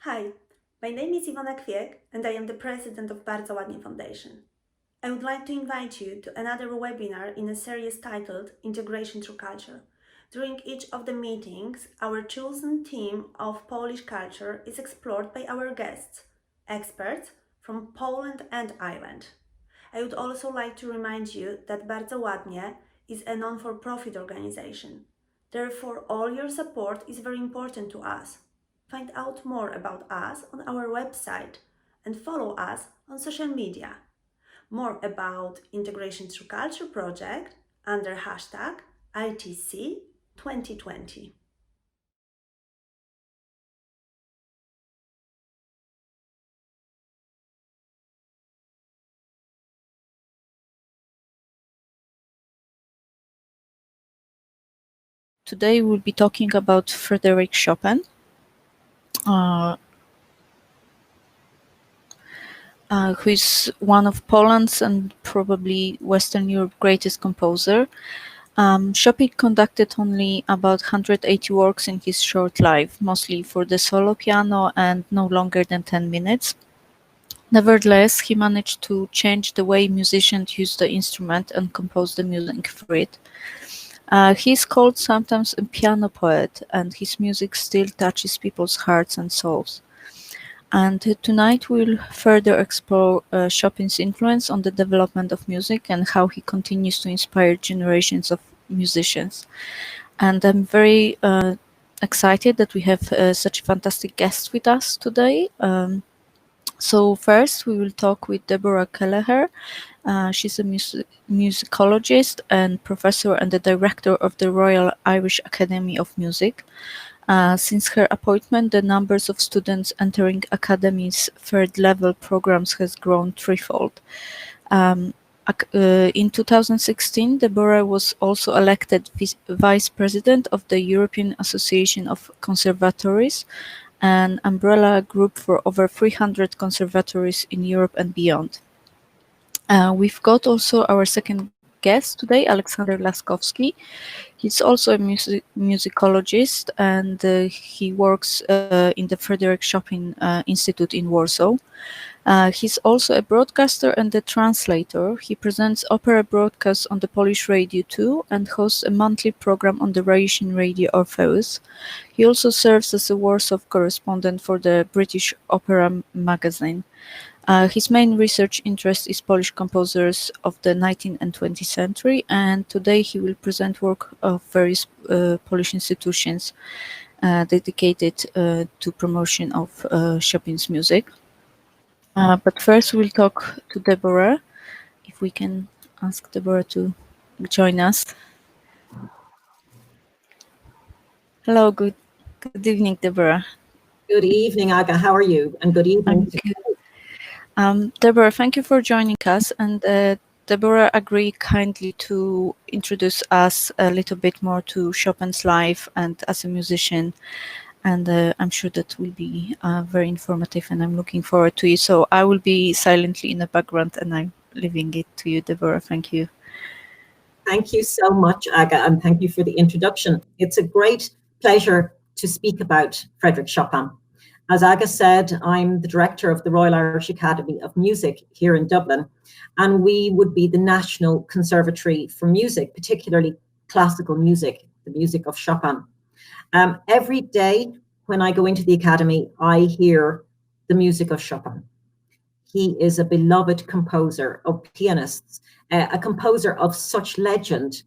Hi, my name is Iwona Kwiek and I am the president of Bardzo Foundation. I would like to invite you to another webinar in a series titled Integration Through Culture. During each of the meetings, our chosen theme of Polish culture is explored by our guests, experts from Poland and Ireland. I would also like to remind you that Bardzo Ładnie is a non-for-profit organization. Therefore, all your support is very important to us. Find out more about us on our website and follow us on social media. More about Integration Through Culture project under hashtag ITC 2020. Today we'll be talking about Fryderyk Chopin, who is one of Poland's and probably Western Europe's greatest composer. Chopin conducted only about 180 works in his short life, mostly for the solo piano and no longer than 10 minutes. Nevertheless, he managed to change the way musicians use the instrument and compose the music for it. He is called sometimes a piano poet, and his music still touches people's hearts and souls. And tonight we'll further explore Chopin's influence on the development of music and how he continues to inspire generations of musicians. And I'm very excited that we have such a fantastic guest with us today. So first we will talk with Deborah Kelleher. She's a musicologist and professor and the director of the Royal Irish Academy of Music. Since her appointment, the numbers of students entering Academy's third-level programs has grown threefold. In 2016, Deborah was also elected vice president of the European Association of Conservatories, an umbrella group for over 300 conservatories in Europe and beyond. We've got also our second guest today, Aleksander Laskowski. He's also a musicologist and he works in the Fryderyk Chopin Instytut in Warsaw. He's also a broadcaster and a translator. He presents opera broadcasts on the Polish Radio 2 and hosts a monthly program on the Russian Radio Orpheus. He also serves as a Warsaw correspondent for the British Opera magazine. His main research interest is Polish composers of the 19th and 20th century, and today he will present work of various Polish institutions dedicated to promotion of Chopin's music. But first we'll talk to Deborah, if we can ask Deborah to join us. Hello, good evening, Deborah. Good evening, Aga. How are you? And good evening. Deborah, thank you for joining us. And Deborah agreed kindly to introduce us a little bit more to Chopin's life and as a musician. And I'm sure that will be very informative and I'm looking forward to it. So I will be silently in the background and I'm leaving it to you, Deborah. Thank you. Thank you so much, Aga, and thank you for the introduction. It's a great pleasure to speak about Fryderyk Chopin. As Aga said, I'm the director of the Royal Irish Academy of Music here in Dublin, and we would be the National Conservatory for Music, particularly classical music, the music of Chopin. Every day when I go into the Academy, I hear the music of Chopin. He is a beloved composer of pianists, a composer of such legend,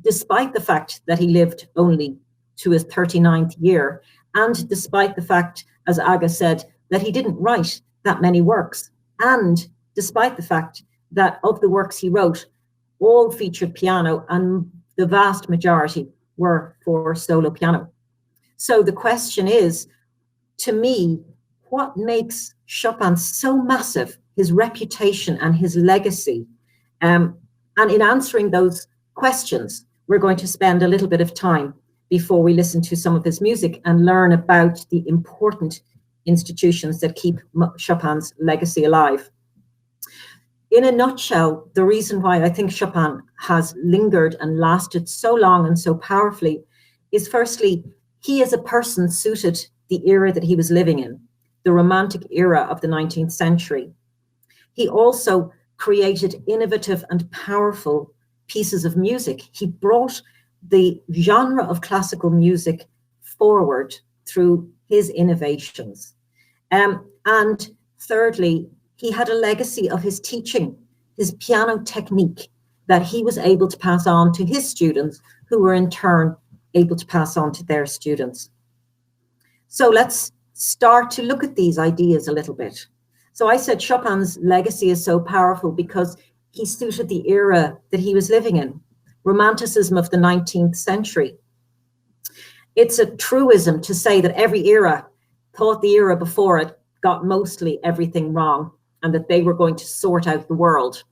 despite the fact that he lived only to his 39th year, and despite the fact, as Aga said, that he didn't write that many works, and despite the fact that of the works he wrote, all featured piano, and the vast majority were for solo piano. So the question is, to me, what makes Chopin so massive, his reputation and his legacy? And in answering those questions, we're going to spend a little bit of time before we listen to some of his music and learn about the important institutions that keep Chopin's legacy alive. In a nutshell, the reason why I think Chopin has lingered and lasted so long and so powerfully is firstly, he is a person suited the era that he was living in, the Romantic era of the 19th century. He also created innovative and powerful pieces of music. He brought the genre of classical music forward through his innovations. And thirdly, he had a legacy of his teaching, his piano technique that he was able to pass on to his students, who were in turn able to pass on to their students. So let's start to look at these ideas a little bit. So I said Chopin's legacy is so powerful because he suited the era that he was living in, Romanticism of the 19th century. It's a truism to say that every era thought the era before it got mostly everything wrong and that they were going to sort out the world.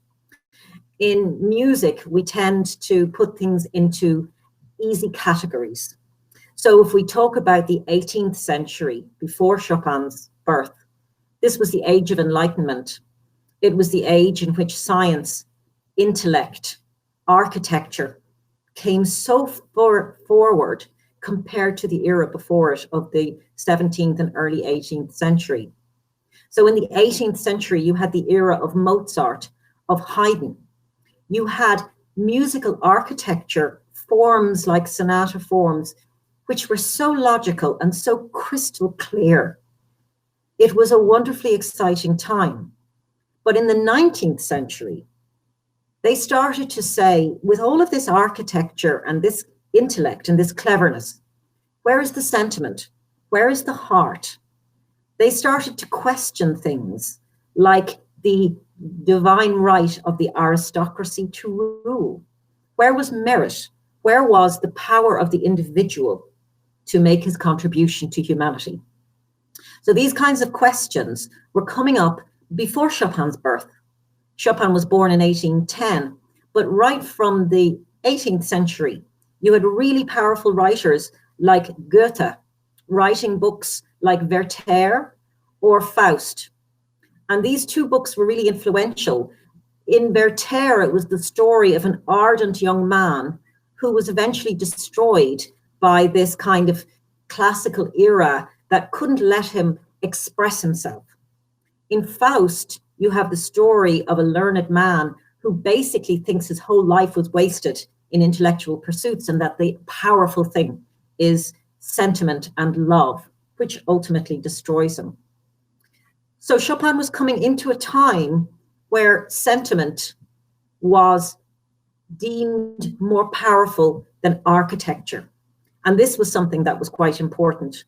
In music, we tend to put things into easy categories. So if we talk about the 18th century, before Chopin's birth, this was the age of enlightenment. It was the age in which science, intellect, architecture came so far forward compared to the era before it of the 17th and early 18th century. So in the 18th century, you had the era of Mozart, of Haydn. You had musical architecture, forms like sonata forms, which were so logical and so crystal clear. It was a wonderfully exciting time. But in the 19th century, they started to say, with all of this architecture and this intellect and this cleverness, where is the sentiment? Where is the heart? They started to question things like the divine right of the aristocracy to rule. Where was merit? Where was the power of the individual to make his contribution to humanity? So these kinds of questions were coming up before Chopin's birth. Chopin was born in 1810, but right from the 18th century, you had really powerful writers like Goethe writing books like Werther or Faust. And these two books were really influential. In Werther, it was the story of an ardent young man who was eventually destroyed by this kind of classical era that couldn't let him express himself. In Faust, you have the story of a learned man who basically thinks his whole life was wasted in intellectual pursuits and that the powerful thing is sentiment and love, which ultimately destroys him. So Chopin was coming into a time where sentiment was deemed more powerful than architecture. And this was something that was quite important.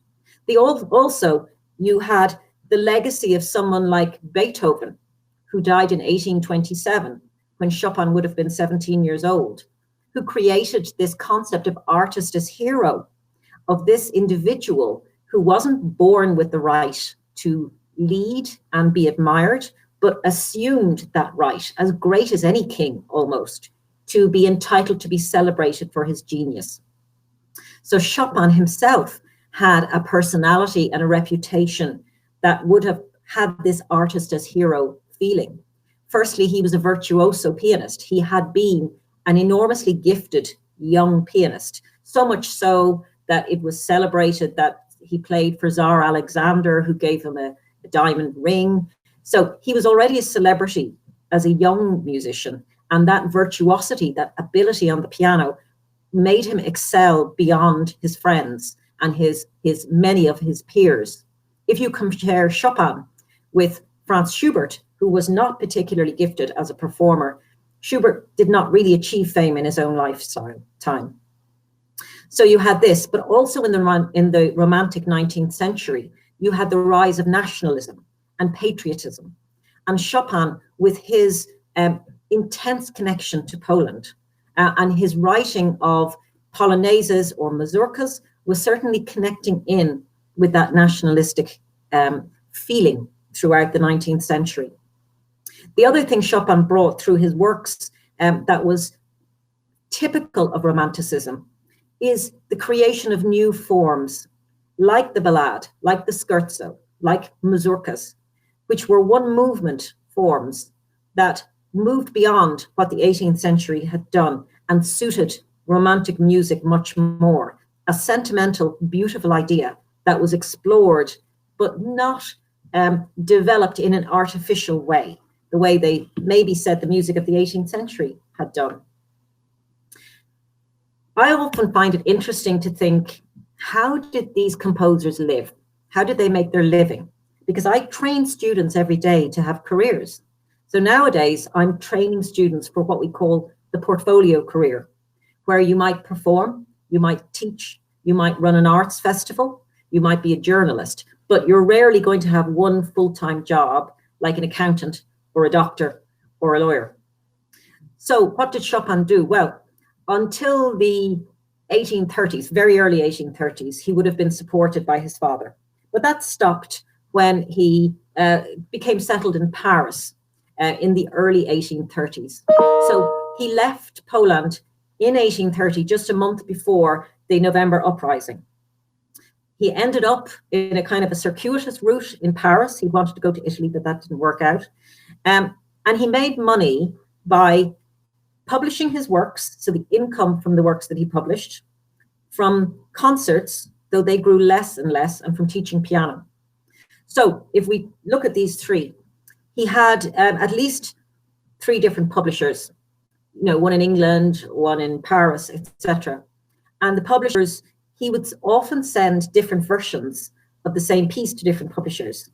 Also, you had the legacy of someone like Beethoven, who died in 1827, when Chopin would have been 17 years old, who created this concept of artist as hero, of this individual who wasn't born with the right to lead and be admired, but assumed that right, as great as any king almost, to be entitled to be celebrated for his genius. So Chopin himself had a personality and a reputation that would have had this artist as hero feeling. Firstly, he was a virtuoso pianist. He had been an enormously gifted young pianist, so much so that it was celebrated that he played for Tsar Alexander, who gave him a diamond ring. So he was already a celebrity as a young musician, and that virtuosity, that ability on the piano, made him excel beyond his friends and his many of his peers. If you compare Chopin with Franz Schubert, who was not particularly gifted as a performer, Schubert did not really achieve fame in his own lifetime. So you had this, but also in the Romantic 19th century, you had the rise of nationalism and patriotism. And Chopin, with his intense connection to Poland and his writing of polonaises or mazurkas, was certainly connecting in with that nationalistic feeling throughout the 19th century. The other thing Chopin brought through his works that was typical of Romanticism is the creation of new forms, like the ballade, like the scherzo, like mazurkas, which were one movement forms that moved beyond what the 18th century had done and suited Romantic music much more. A sentimental, beautiful idea that was explored, but not developed in an artificial way, the way they maybe said the music of the 18th century had done. I often find it interesting to think, how did these composers live? How did they make their living? Because I train students every day to have careers. So nowadays, I'm training students for what we call the portfolio career, where you might perform, you might teach, you might run an arts festival, you might be a journalist, but you're rarely going to have one full-time job like an accountant or a doctor or a lawyer. So what did Chopin do? Well, until the 1830s, very early 1830s, he would have been supported by his father. But that stopped when he became settled in Paris in the early 1830s. So he left Poland in 1830, just a month before the November uprising. He ended up in a kind of a circuitous route in Paris. He wanted to go to Italy, but that didn't work out. And he made money by publishing his works, so the income from the works that he published, from concerts, though they grew less and less, and from teaching piano. So if we look at these three, he had at least 3 different publishers, one in England, one in Paris, etc. And the publishers, he would often send different versions of the same piece to different publishers.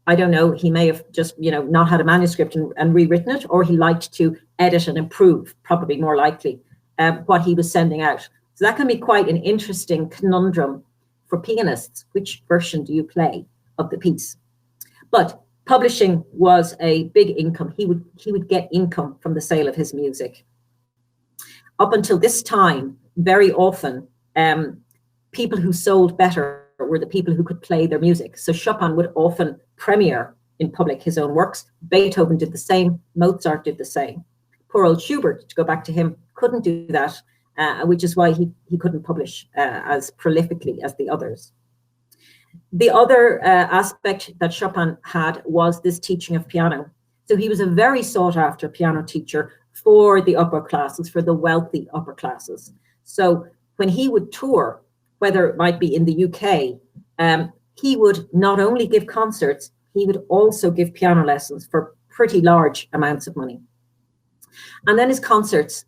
I don't know, he may have just, not had a manuscript and rewritten it, or he liked to edit and improve, probably more likely, what he was sending out. So that can be quite an interesting conundrum for pianists. Which version do you play of the piece? But publishing was a big income. He would get income from the sale of his music. Up until this time, very often, people who sold better were the people who could play their music. So Chopin would often premiere in public his own works. Beethoven did the same. Mozart did the same. Poor old Schubert, to go back to him, couldn't do that, which is why he couldn't publish as prolifically as the others. The other aspect that Chopin had was this teaching of piano. So he was a very sought after piano teacher for the upper classes, for the wealthy upper classes. So when he would tour, whether it might be in the UK, he would not only give concerts, he would also give piano lessons for pretty large amounts of money. And then his concerts.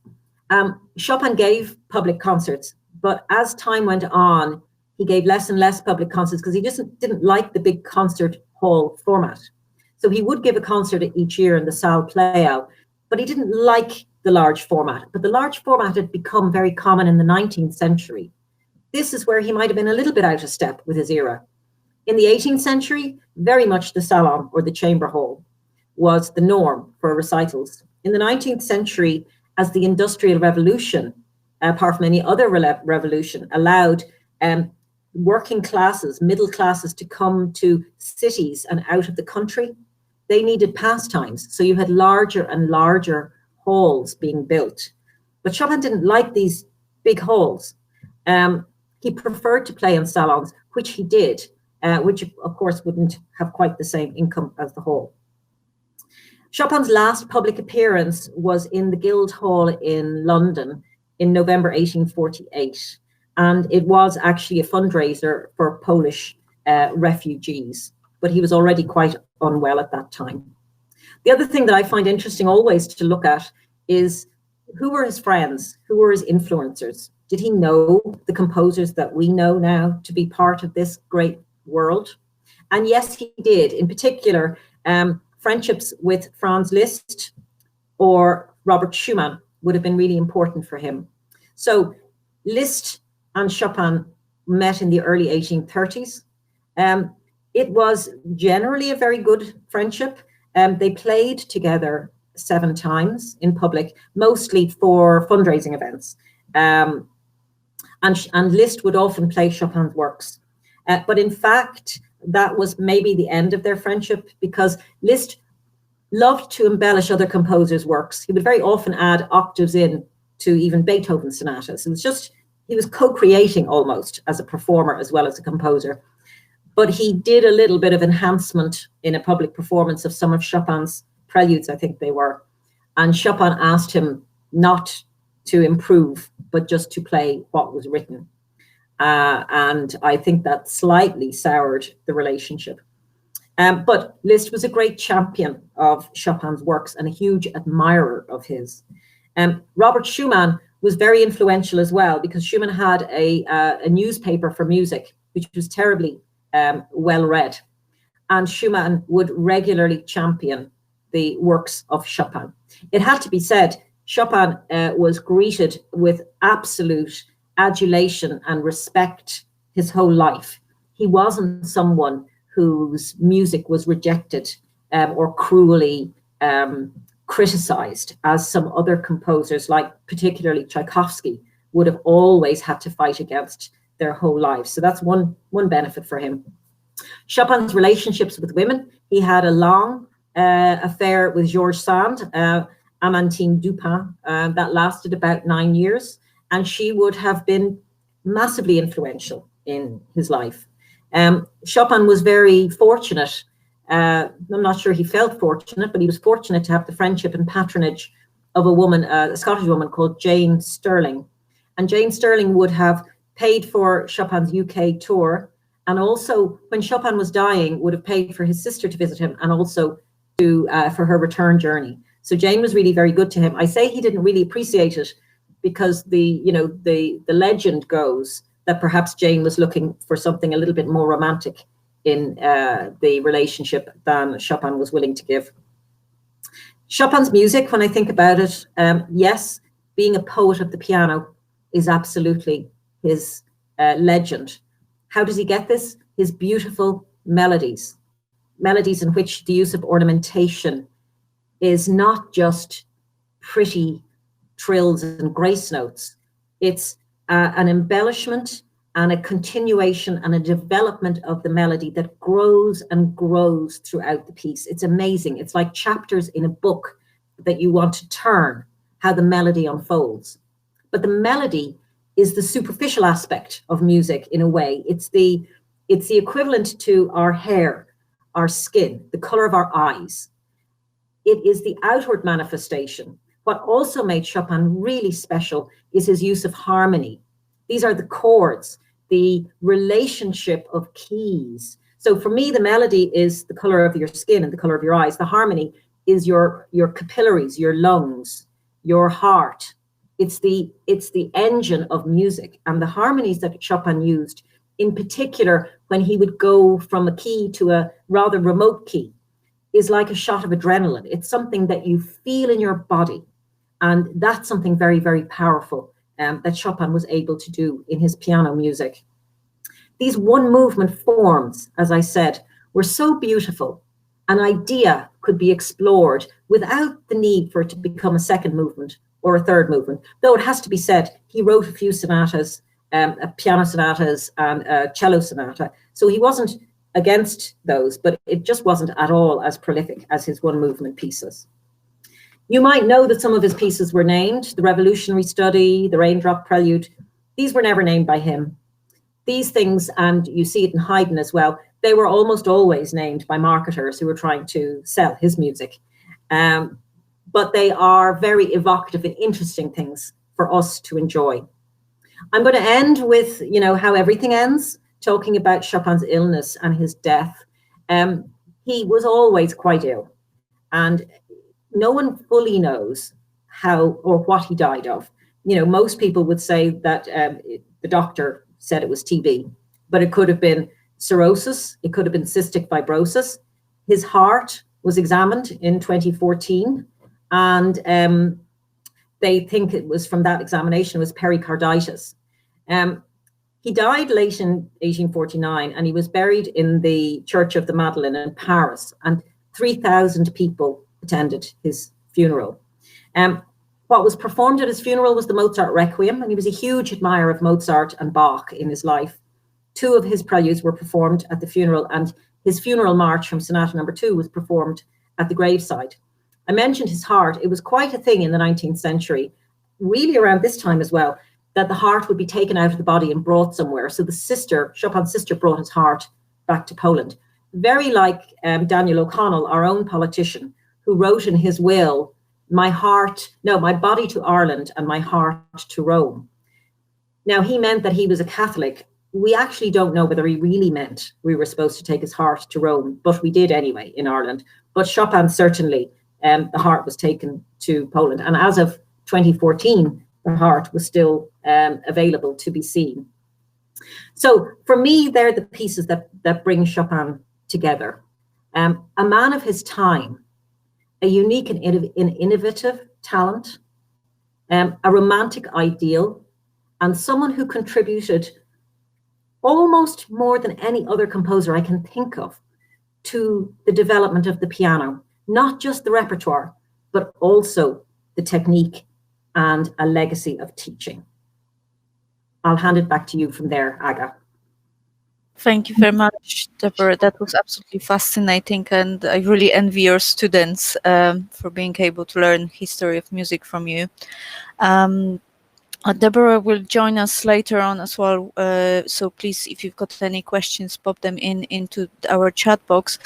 Chopin gave public concerts, but as time went on, he gave less and less public concerts because he just didn't like the big concert hall format. So he would give a concert each year in the Saal Pleyel, but he didn't like the large format. But the large format had become very common in the 19th century. This is where he might have been a little bit out of step with his era. In the 18th century, very much the salon or the chamber hall was the norm for recitals. In the 19th century, as the Industrial Revolution, apart from any other revolution, allowed working classes, middle classes to come to cities and out of the country, they needed pastimes. So you had larger and larger halls being built. But Chopin didn't like these big halls. He preferred to play in salons, which he did, which of course wouldn't have quite the same income as the hall. Chopin's last public appearance was in the Guildhall in London in November 1848. And it was actually a fundraiser for Polish refugees, but he was already quite unwell at that time. The other thing that I find interesting always to look at is who were his friends, who were his influencers? Did he know the composers that we know now to be part of this great world? And yes, he did. In particular, friendships with Franz Liszt or Robert Schumann would have been really important for him. So Liszt and Chopin met in the early 1830s. It was generally a very good friendship. They played together 7 times in public, mostly for fundraising events. And Liszt would often play Chopin's works. But in fact, that was maybe the end of their friendship, because Liszt loved to embellish other composers' works. He would very often add octaves in to even Beethoven's sonatas. It was just, he was co-creating almost as a performer as well as a composer. But he did a little bit of enhancement in a public performance of some of Chopin's preludes, I think they were. And Chopin asked him not to improve, but just to play what was written. and I think that slightly soured the relationship. But Liszt was a great champion of Chopin's works and a huge admirer of his. Robert Schumann was very influential as well, because Schumann had a newspaper for music, which was terribly well read. And Schumann would regularly champion the works of Chopin. It had to be said, Chopin was greeted with absolute adulation and respect his whole life. He wasn't someone whose music was rejected or cruelly criticized, as some other composers, like particularly Tchaikovsky, would have always had to fight against their whole lives. So that's one benefit for him. Chopin's relationships with women: he had a long affair with Georges Sand, Amandine Dupin, that lasted about 9 years, and she would have been massively influential in his life. Chopin was very fortunate. I'm not sure he felt fortunate, but he was fortunate to have the friendship and patronage of a woman, a Scottish woman called Jane Stirling. And Jane Stirling would have paid for Chopin's UK tour, and also, when Chopin was dying, would have paid for his sister to visit him, and also for her return journey. So Jane was really very good to him. I say he didn't really appreciate it because the legend goes that perhaps Jane was looking for something a little bit more romantic in the relationship than Chopin was willing to give. Chopin's music, when I think about it, yes, being a poet of the piano is absolutely his legend. How does he get this? His beautiful melodies in which the use of ornamentation is not just pretty trills and grace notes. It's an embellishment and a continuation and a development of the melody that grows and grows throughout the piece. It's amazing. It's like chapters in a book that you want to turn, how the melody unfolds. But the melody is the superficial aspect of music in a way. It's the equivalent to our hair, our skin, the color of our eyes. It is the outward manifestation. What also made Chopin really special is his use of harmony. These are the chords, the relationship of keys. So for me, the melody is the color of your skin and the color of your eyes. The harmony is your capillaries, your lungs, your heart. It's the engine of music. And the harmonies that Chopin used, in particular, when he would go from a key to a rather remote key, is like a shot of adrenaline. It's something that you feel in your body. And that's something very, very powerful that Chopin was able to do in his piano music. These one movement forms, as I said, were so beautiful. An idea could be explored without the need for it to become a second movement or a third movement. Though it has to be said, he wrote a few sonatas, piano sonatas and a cello sonata. So he wasn't against those, but it just wasn't at all as prolific as his one movement pieces. You might know that some of his pieces were named: the Revolutionary Study, the Raindrop Prelude. These were never named by him. These things, and you see it in Haydn as well, they were almost always named by marketers who were trying to sell his music. But they are very evocative and interesting things for us to enjoy. I'm going to end with, how everything ends, talking about Chopin's illness and his death. He was always quite ill, and no one fully knows how or what he died of. Most people would say that the doctor said it was TB, but it could have been cirrhosis. It could have been cystic fibrosis. His heart was examined in 2014, and they think it was from that examination, it was pericarditis. He died late in 1849, and he was buried in the Church of the Madeleine in Paris, and 3,000 people attended his funeral. What was performed at his funeral was the Mozart Requiem, and he was a huge admirer of Mozart and Bach in his life. 2 of his preludes were performed at the funeral, and his funeral march from Sonata No. 2 was performed at the graveside. I mentioned his heart. It was quite a thing in the 19th century, really around this time as well, that the heart would be taken out of the body and brought somewhere. So Chopin's sister brought his heart back to Poland. Very like Daniel O'Connell, our own politician, who wrote in his will, my body to Ireland and my heart to Rome. Now, he meant that he was a Catholic. We actually don't know whether he really meant we were supposed to take his heart to Rome, but we did anyway in Ireland. But Chopin, certainly, the heart was taken to Poland. And as of 2014, the heart was still available to be seen. So for me, they're the pieces that bring Chopin together. A man of his time, a unique and innovative talent, a romantic ideal, and someone who contributed almost more than any other composer I can think of to the development of the piano, not just the repertoire, but also the technique and a legacy of teaching. I'll hand it back to you from there, Aga. Thank you very much, Deborah. That was absolutely fascinating, and I really envy your students for being able to learn history of music from you. Deborah will join us later on as well, so please, if you've got any questions, pop them into our chat box.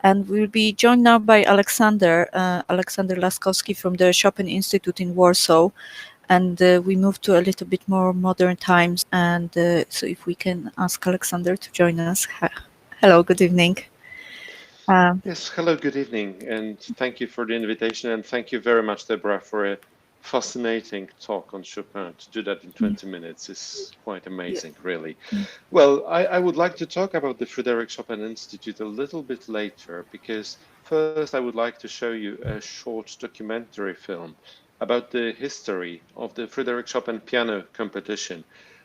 And we'll be joined now by Aleksander Laskowski from the Chopin Instytut in Warsaw. And we move to a little bit more modern times. And so if we can ask Aleksander to join us. Hello, good evening. Yes, hello, good evening. And thank you for the invitation. And thank you very much, Deborah, for a fascinating talk on Chopin. To do that in 20 minutes is quite amazing, really. Well, I would like to talk about the Fryderyk Chopin Institute a little bit later, because first I would like to show you a short documentary film about the history of the Fryderyk Chopin piano competition,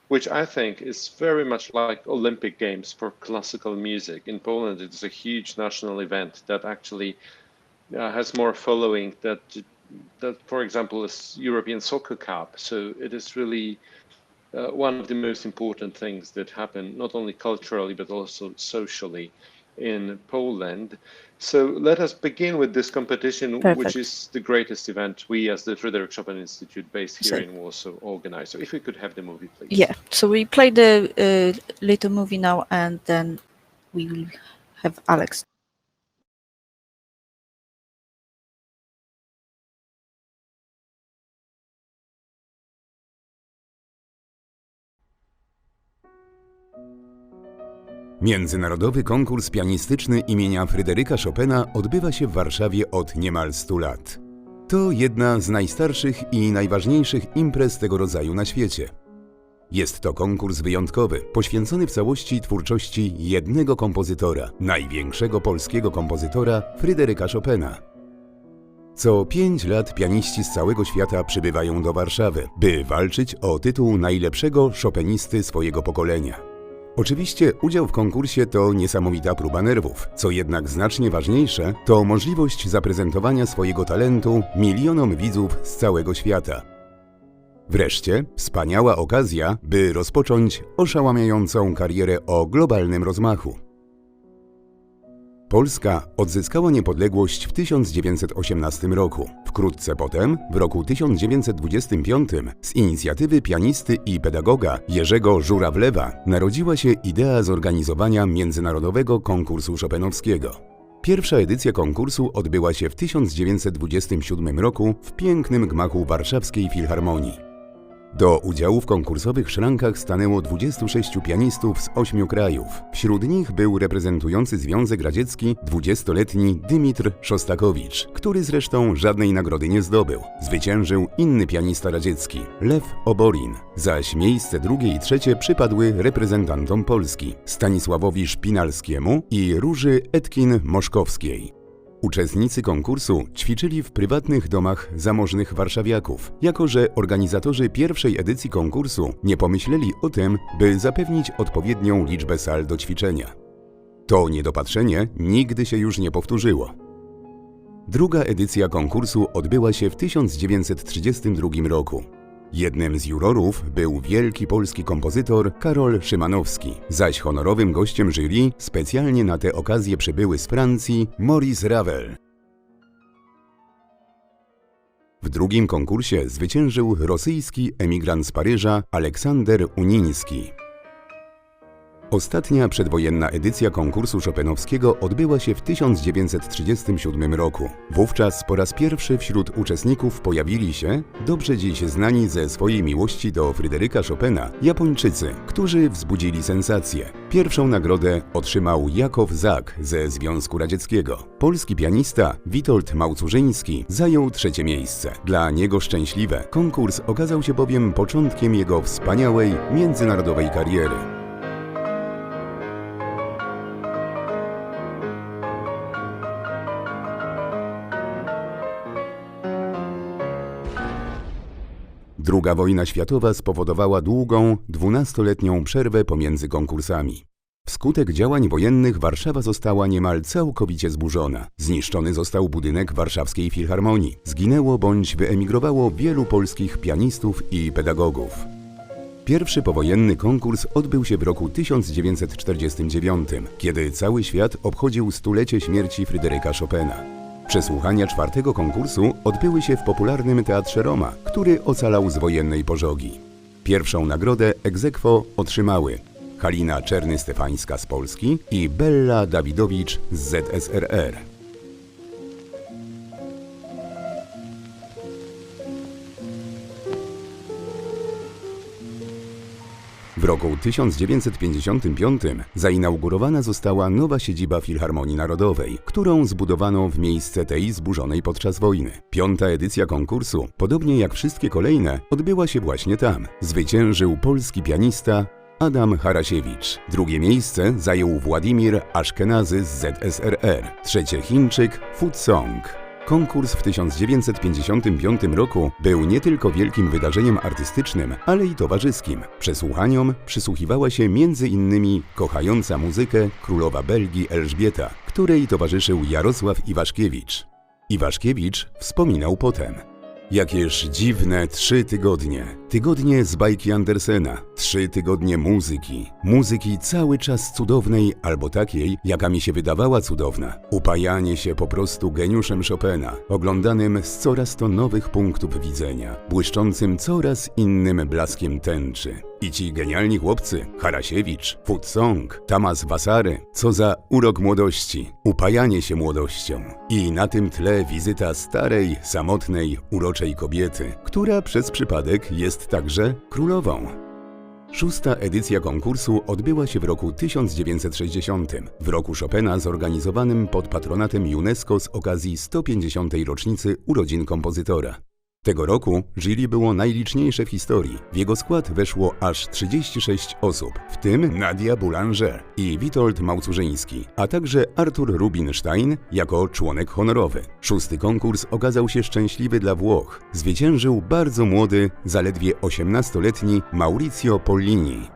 which I think is very much like Olympic Games for classical music. In Poland, it's a huge national event that actually has more following that, for example, is European Soccer Cup. So it is really one of the most important things that happen, not only culturally, but also socially in Poland. So let us begin with this competition, which is the greatest event we as the Fryderyk Chopin Institute based here in Warsaw organize. So if we could have the movie, please. Yeah, so we play the little movie now, and then we will have Alex. Międzynarodowy konkurs pianistyczny imienia Fryderyka Chopina odbywa się w Warszawie od niemal 100 lat. To jedna z najstarszych i najważniejszych imprez tego rodzaju na świecie. Jest to konkurs wyjątkowy, poświęcony w całości twórczości jednego kompozytora, największego polskiego kompozytora, Fryderyka Chopina. Co 5 lat pianiści z całego świata przybywają do Warszawy, by walczyć o tytuł najlepszego chopinisty swojego pokolenia. Oczywiście udział w konkursie to niesamowita próba nerwów, co jednak znacznie ważniejsze to możliwość zaprezentowania swojego talentu milionom widzów z całego świata. Wreszcie wspaniała okazja, by rozpocząć oszałamiającą karierę o globalnym rozmachu. Polska odzyskała niepodległość w 1918 roku. Wkrótce potem, w roku 1925, z inicjatywy pianisty i pedagoga Jerzego Żurawlewa narodziła się idea zorganizowania międzynarodowego konkursu chopinowskiego. Pierwsza edycja konkursu odbyła się w 1927 roku w pięknym gmachu Warszawskiej Filharmonii. Do udziału w konkursowych szrankach stanęło 26 pianistów z 8 krajów. Wśród nich był reprezentujący Związek Radziecki 20-letni Dymitr Szostakowicz, który zresztą żadnej nagrody nie zdobył. Zwyciężył inny pianista radziecki, Lew Oborin, zaś miejsce drugie i trzecie przypadły reprezentantom Polski, Stanisławowi Szpinalskiemu i Róży Etkin-Moszkowskiej. Uczestnicy konkursu ćwiczyli w prywatnych domach zamożnych warszawiaków, jako że organizatorzy pierwszej edycji konkursu nie pomyśleli o tym, by zapewnić odpowiednią liczbę sal do ćwiczenia. To niedopatrzenie nigdy się już nie powtórzyło. Druga edycja konkursu odbyła się w 1932 roku. Jednym z jurorów był wielki polski kompozytor Karol Szymanowski, zaś honorowym gościem jury specjalnie na tę okazję przybyły z Francji Maurice Ravel. W drugim konkursie zwyciężył rosyjski emigrant z Paryża Aleksander Uniński. Ostatnia przedwojenna edycja konkursu chopinowskiego odbyła się w 1937 roku. Wówczas po raz pierwszy wśród uczestników pojawili się, dobrze dziś znani ze swojej miłości do Fryderyka Chopina, Japończycy, którzy wzbudzili sensację. Pierwszą nagrodę otrzymał Jakow Zak ze Związku Radzieckiego. Polski pianista Witold Małcurzyński zajął trzecie miejsce. Dla niego szczęśliwe. Konkurs okazał się bowiem początkiem jego wspaniałej, międzynarodowej kariery. II wojna światowa spowodowała długą, 12-letnią przerwę pomiędzy konkursami. Wskutek działań wojennych Warszawa została niemal całkowicie zburzona. Zniszczony został budynek Warszawskiej Filharmonii. Zginęło bądź wyemigrowało wielu polskich pianistów i pedagogów. Pierwszy powojenny konkurs odbył się w roku 1949, kiedy cały świat obchodził stulecie śmierci Fryderyka Chopina. Przesłuchania czwartego konkursu odbyły się w popularnym Teatrze Roma, który ocalał z wojennej pożogi. Pierwszą nagrodę ex aequo otrzymały Halina Czerny-Stefańska z Polski i Bella Dawidowicz z ZSRR. W roku 1955 zainaugurowana została nowa siedziba Filharmonii Narodowej, którą zbudowano w miejsce tej zburzonej podczas wojny. Piąta edycja konkursu, podobnie jak wszystkie kolejne, odbyła się właśnie tam. Zwyciężył polski pianista Adam Harasiewicz. Drugie miejsce zajął Władimir Aszkenazy z ZSRR. Trzecie Chińczyk Fu Song. Konkurs w 1955 roku był nie tylko wielkim wydarzeniem artystycznym, ale i towarzyskim. Przesłuchaniom przysłuchiwała się m.in. kochająca muzykę królowa Belgii Elżbieta, której towarzyszył Jarosław Iwaszkiewicz. Iwaszkiewicz wspominał potem: jakież dziwne 3 tygodnie. Tygodnie z bajki Andersena. 3 tygodnie muzyki. Muzyki cały czas cudownej albo takiej, jaka mi się wydawała cudowna. Upajanie się po prostu geniuszem Chopina, oglądanym z coraz to nowych punktów widzenia, błyszczącym coraz innym blaskiem tęczy. I ci genialni chłopcy, Harasiewicz, Fu Song, Tamas Vasary, co za urok młodości, upajanie się młodością. I na tym tle wizyta starej, samotnej, uroczej kobiety, która przez przypadek jest także królową. Szósta edycja konkursu odbyła się w roku 1960, w roku Chopina zorganizowanym pod patronatem UNESCO z okazji 150. rocznicy urodzin kompozytora. Tego roku jury było najliczniejsze w historii. W jego skład weszło aż 36 osób, w tym Nadia Boulanger i Witold Małcurzyński, a także Artur Rubinstein jako członek honorowy. Szósty konkurs okazał się szczęśliwy dla Włoch. Zwyciężył bardzo młody, zaledwie 18-letni Maurizio Pollini.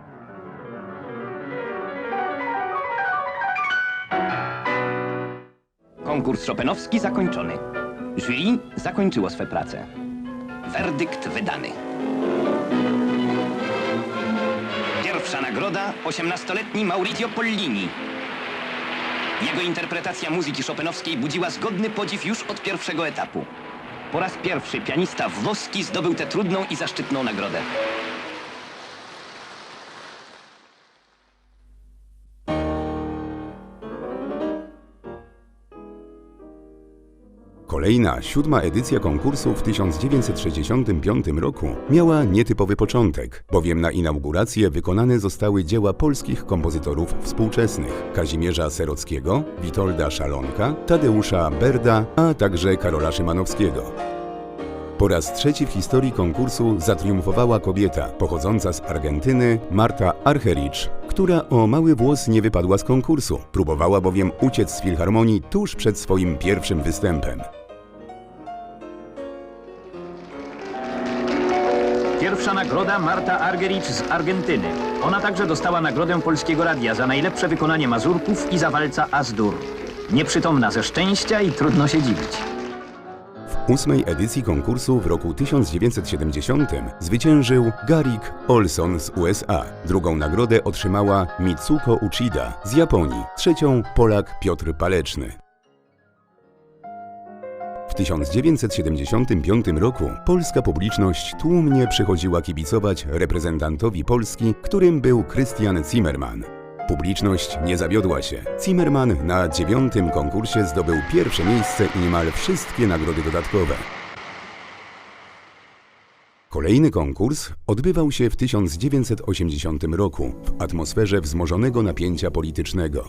Konkurs chopinowski zakończony. Jury zakończyło swe prace. Werdykt wydany. Pierwsza nagroda 18-letni Maurizio Pollini. Jego interpretacja muzyki chopinowskiej budziła zgodny podziw już od pierwszego etapu. Po raz pierwszy pianista włoski zdobył tę trudną i zaszczytną nagrodę. Kolejna, 7. edycja konkursu w 1965 roku miała nietypowy początek, bowiem na inaugurację wykonane zostały dzieła polskich kompozytorów współczesnych: Kazimierza Serockiego, Witolda Szalonka, Tadeusza Berda, a także Karola Szymanowskiego. Po raz trzeci w historii konkursu zatriumfowała kobieta pochodząca z Argentyny, Marta Argerich, która o mały włos nie wypadła z konkursu. Próbowała bowiem uciec z filharmonii tuż przed swoim pierwszym występem. Pierwsza nagroda Marta Argerich z Argentyny. Ona także dostała nagrodę Polskiego Radia za najlepsze wykonanie mazurków i za walca As-dur. Nieprzytomna ze szczęścia i trudno się dziwić. W 8. edycji konkursu w roku 1970 zwyciężył Garrick Olson z USA. Drugą nagrodę otrzymała Mitsuko Uchida z Japonii. Trzecią Polak Piotr Paleczny. W 1975 roku polska publiczność tłumnie przychodziła kibicować reprezentantowi Polski, którym był Christian Zimmermann. Publiczność nie zawiodła się. Zimmermann na 9. konkursie zdobył pierwsze miejsce i niemal wszystkie nagrody dodatkowe. Kolejny konkurs odbywał się w 1980 roku w atmosferze wzmożonego napięcia politycznego.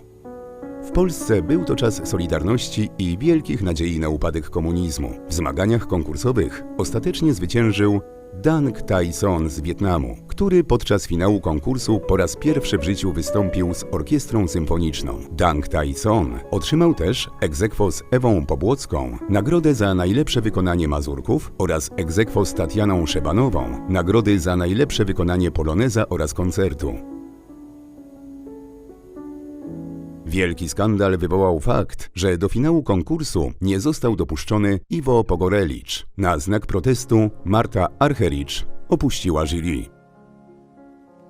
W Polsce był to czas Solidarności i wielkich nadziei na upadek komunizmu. W zmaganiach konkursowych ostatecznie zwyciężył Dang Tay Son z Wietnamu, który podczas finału konkursu po raz pierwszy w życiu wystąpił z orkiestrą symfoniczną. Dang Tay Son otrzymał też ex aequo z Ewą Pobłocką nagrodę za najlepsze wykonanie mazurków oraz ex aequo z Tatianą Szebanową nagrody za najlepsze wykonanie poloneza oraz koncertu. Wielki skandal wywołał fakt, że do finału konkursu nie został dopuszczony Iwo Pogorelicz. Na znak protestu Marta Argerich opuściła jury.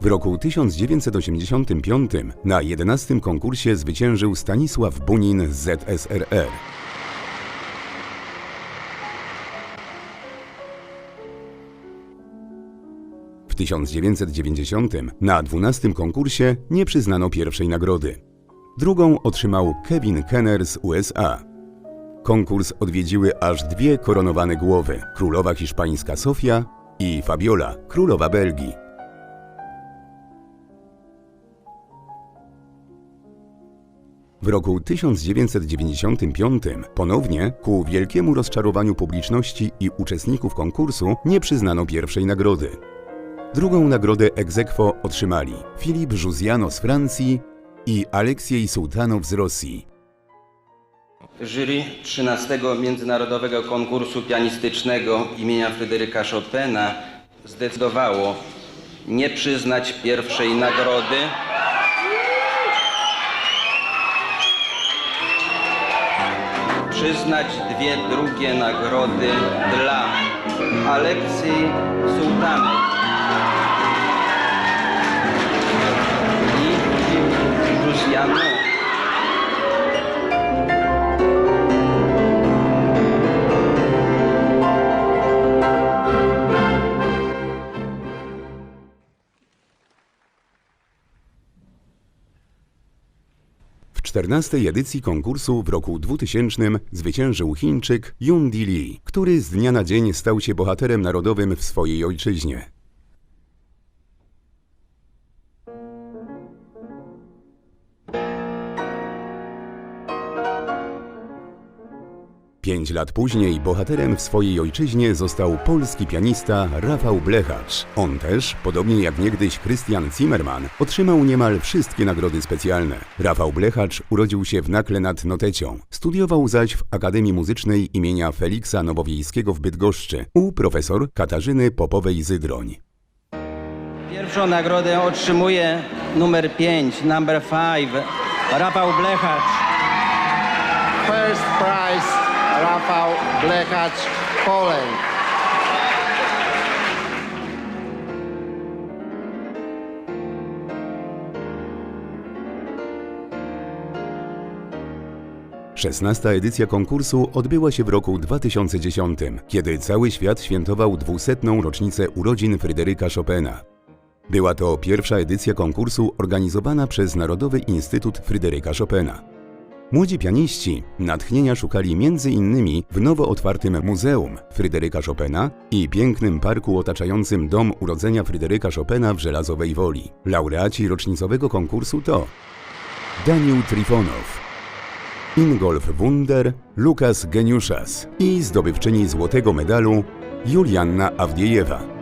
W roku 1985 na 11. konkursie zwyciężył Stanisław Bunin z ZSRR. W 1990 na 12. konkursie nie przyznano pierwszej nagrody. Drugą otrzymał Kevin Kenner z USA. Konkurs odwiedziły aż 2 koronowane głowy: królowa hiszpańska Sofia i Fabiola, królowa Belgii. W roku 1995 ponownie, ku wielkiemu rozczarowaniu publiczności i uczestników konkursu, nie przyznano pierwszej nagrody. Drugą nagrodę ex aequo otrzymali Filip Żuzjano z Francji i Aleksiej Sułtanow z Rosji. Jury 13. Międzynarodowego Konkursu Pianistycznego imienia Fryderyka Chopina zdecydowało nie przyznać pierwszej nagrody przyznać 2 drugie nagrody dla Aleksiej Sułtanow i Żuzjano. W 14. edycji konkursu w roku 2000 zwyciężył Chińczyk Yun Di Lee, który z dnia na dzień stał się bohaterem narodowym w swojej ojczyźnie. Pięć lat później bohaterem w swojej ojczyźnie został polski pianista Rafał Blechacz. On też, podobnie jak niegdyś Christian Zimmermann, otrzymał niemal wszystkie nagrody specjalne. Rafał Blechacz urodził się w Nakle nad Notecią. Studiował zaś w Akademii Muzycznej imienia Feliksa Nowowiejskiego w Bydgoszczy u profesor Katarzyny Popowej-Zydroń. Pierwszą nagrodę otrzymuje numer 5, number 5, Rafał Blechacz. First prize, Rafał Blechacz, Poland. Szesnasta edycja konkursu odbyła się w roku 2010, kiedy cały świat świętował 200. rocznicę urodzin Fryderyka Chopina. Była to pierwsza edycja konkursu organizowana przez Narodowy Instytut Fryderyka Chopina. Młodzi pianiści natchnienia szukali m.in. w nowo otwartym Muzeum Fryderyka Chopina i pięknym parku otaczającym dom urodzenia Fryderyka Chopina w Żelazowej Woli. Laureaci rocznicowego konkursu to Daniel Trifonow, Ingolf Wunder, Lukas Geniuszas i zdobywczyni złotego medalu Julianna Awdiejewa.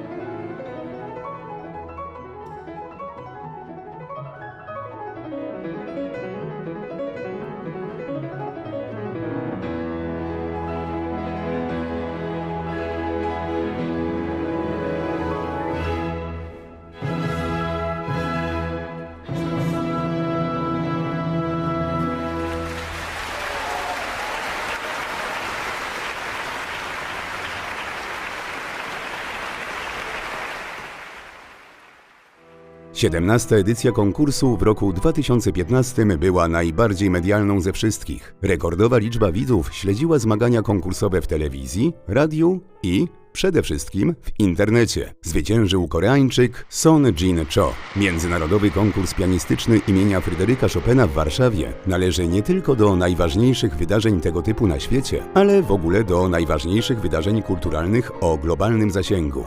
Siedemnasta edycja konkursu w roku 2015 była najbardziej medialną ze wszystkich. Rekordowa liczba widzów śledziła zmagania konkursowe w telewizji, radiu i Przede wszystkim w internecie. Zwyciężył Koreańczyk Son Jin Cho. Międzynarodowy konkurs pianistyczny imienia Fryderyka Chopina w Warszawie należy nie tylko do najważniejszych wydarzeń tego typu na świecie, ale w ogóle do najważniejszych wydarzeń kulturalnych o globalnym zasięgu.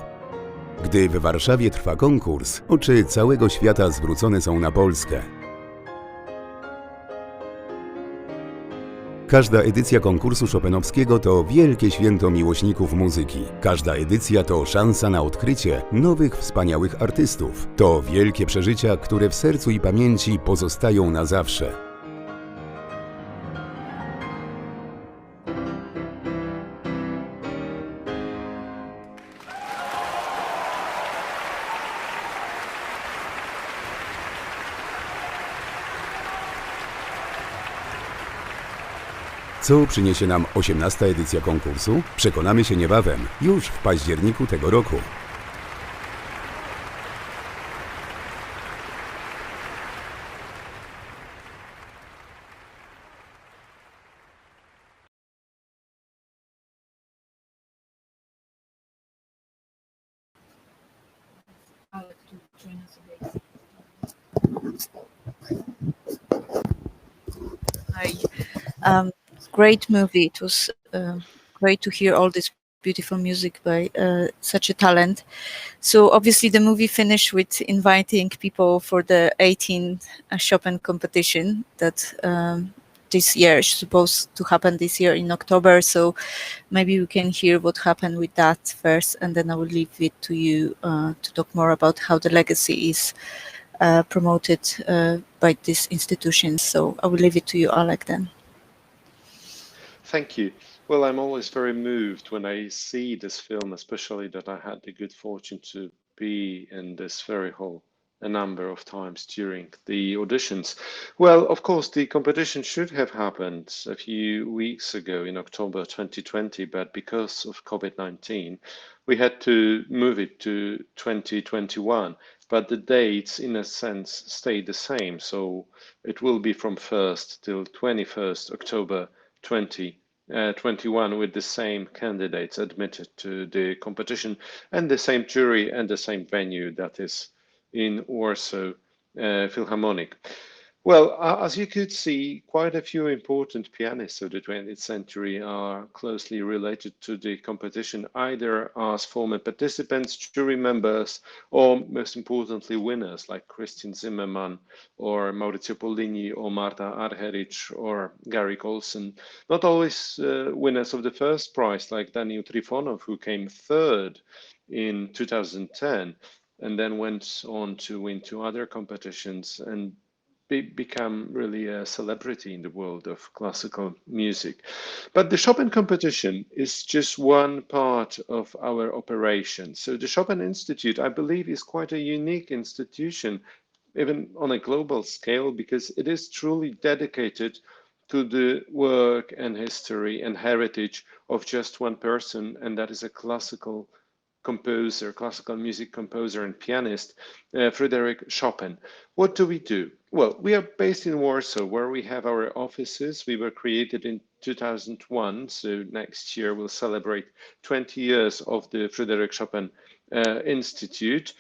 Gdy w Warszawie trwa konkurs, oczy całego świata zwrócone są na Polskę. Każda edycja konkursu chopinowskiego to wielkie święto miłośników muzyki. Każda edycja to szansa na odkrycie nowych, wspaniałych artystów. To wielkie przeżycia, które w sercu i pamięci pozostają na zawsze. Co przyniesie nam 18. edycja konkursu? Przekonamy się niebawem, już w październiku tego roku. Great movie. It was great to hear all this beautiful music by such a talent. So obviously the movie finished with inviting people for the 18th Chopin competition that this year is supposed to happen this year in October. So maybe we can hear what happened with that first, and then I will leave it to you to talk more about how the legacy is promoted by this institution. So I will leave it to you, Alek, then. Thank you. Well, I'm always very moved when I see this film, especially that I had the good fortune to be in this very hall a number of times during the auditions. Well, of course, the competition should have happened a few weeks ago in October 2020, but because of COVID-19, we had to move it to 2021. But the dates, in a sense, stay the same. So it will be from 1st till 21st October 2021 with the same candidates admitted to the competition and the same jury and the same venue, that is in Warsaw Philharmonic. Well, as you could see, quite a few important pianists of the 20th century are closely related to the competition, either as former participants, jury members, or most importantly, winners like Christian Zimmermann or Maurizio Pollini or Marta Argerich or Gary Colson. Not always winners of the first prize like Daniel Trifonov, who came third in 2010 and then went on to win two other competitions and become really a celebrity in the world of classical music. But the Chopin competition is just one part of our operation. So the Chopin Institute, I believe, is quite a unique institution, even on a global scale, because it is truly dedicated to the work and history and heritage of just one person, and that is a classical composer, classical music composer and pianist, Fryderyk Chopin. What do we do? Well, we are based in Warsaw, where we have our offices. We were created in 2001, so next year we'll celebrate 20 years of the Fryderyk Chopin Institute.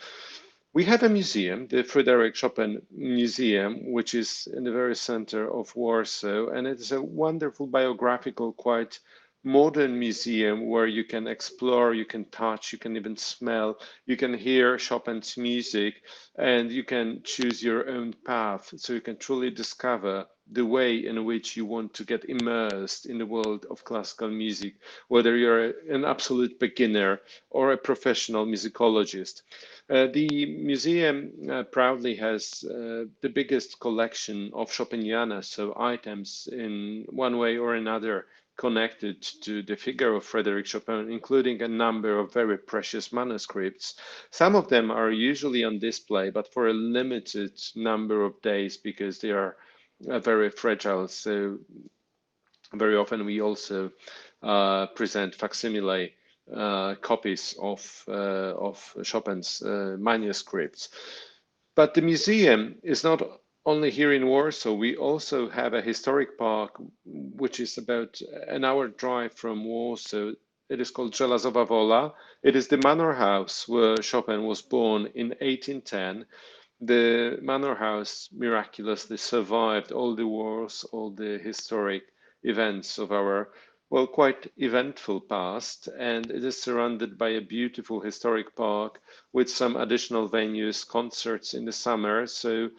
We have a museum, the Fryderyk Chopin Museum, which is in the very center of Warsaw, and it's a wonderful biographical, quite modern museum where you can explore, you can touch, you can even smell, you can hear Chopin's music, and you can choose your own path. So you can truly discover the way in which you want to get immersed in the world of classical music, whether you're an absolute beginner or a professional musicologist. The museum proudly has the biggest collection of Chopiniana, so items in one way or another connected to the figure of Fryderyk Chopin, including a number of very precious manuscripts. Some of them are usually on display, but for a limited number of days because they are very fragile. So very often we also present facsimile copies of Chopin's manuscripts. But the museum is not only here in Warsaw. We also have a historic park, which is about an hour drive from Warsaw, it is called Żelazowa Wola. It is the manor house where Chopin was born in 1810. The manor house miraculously survived all the wars, all the historic events of our, well, quite eventful past, and it is surrounded by a beautiful historic park with some additional venues, concerts in the summer. So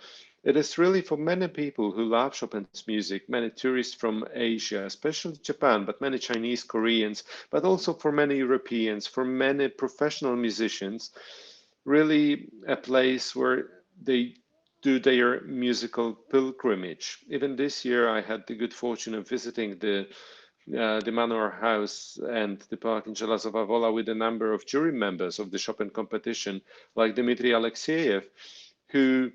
it is really for many people who love Chopin's music, many tourists from Asia, especially Japan, but many Chinese, Koreans, but also for many Europeans, for many professional musicians, really a place where they do their musical pilgrimage. Even this year, I had the good fortune of visiting the manor house and the park in Żelazowa Wola with a number of jury members of the Chopin competition, like Dmitry Alexeyev, who